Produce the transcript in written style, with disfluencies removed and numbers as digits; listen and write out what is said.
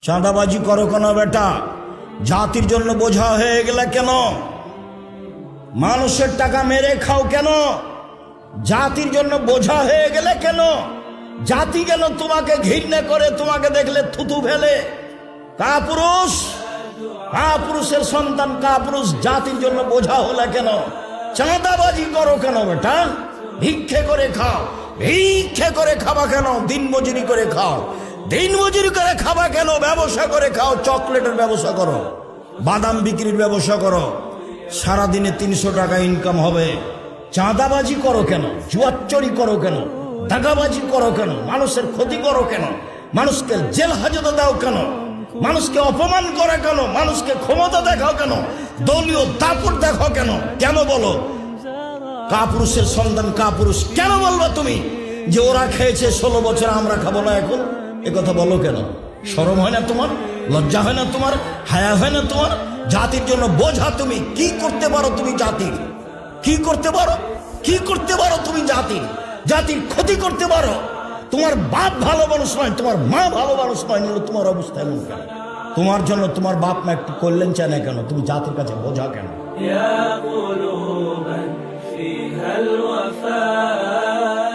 চাঁদাবাজি করো কেন বেটা? জাতির জন্য বোঝা হয়ে গেলে কেন? মানুষের টাকা মেরে খাও কেন? জাতির জন্য বোঝা হয়ে গেলে কেন? জাতি কেন তোমাকে ঘৃণা করে, তোমাকে দেখলে থুতু ফেলে? কাপুরুষ, কাপুরুষের সন্তান কাপুরুষ জাতির জন্য বোঝা হলে কেন? চাঁদাবাজি করো কেন বেটা? ভিক্ষে করে খাও, ভিক্ষে করে খাবা কেন? দিন মজুরি করে খাও, দিন মজুরি করে খাবা কেন? ব্যবসা করে খাও, চকলেটের ব্যবসা করো, বাদাম বিক্রির ব্যবসা করো, সারাদিনে 300 টাকা ইনকাম হবে। চাঁদাবাজি করো কেন? জুয়াচুরি করো কেন? দাগাবাজি করো কেন? মানুষের ক্ষতি করো কেন? মানুষকে জেল হাজতে দাও কেন? মানুষকে অপমান করে কেন? মানুষকে ক্ষমতা দেখাও কেন? দলীয় দাপট দেখাও কেন? কেন বলো? কাপুরুষের সন্তান কাপুরুষ কেন বলবো তুমি? যে ওরা খেয়েছে 16 বছর, আমরা খাবো না এখন? এ কথা বলো কেন? শরম হয় না তোমার? লজ্জা হয় না তোমার? হায়া হয় না তোমার? জাতির জন্য বোঝা তুমি। কি করতে পারো তুমি জাতির? কি করতে পারো? কি করতে পারো তুমি জাতির? জাতির ক্ষতি করতে পারো? তোমার বাপ ভালো মানুষ নয়, তোমার মা ভালো মানুষ নয়, নিলে তোমার অবস্থা এমন কেন? তোমার জন্য তোমার বাপ মা একটু কল্যাণ চায় না কেন? তুমি জাতির কাছে বোঝা কেন? يا قلوبا فيها الوفاء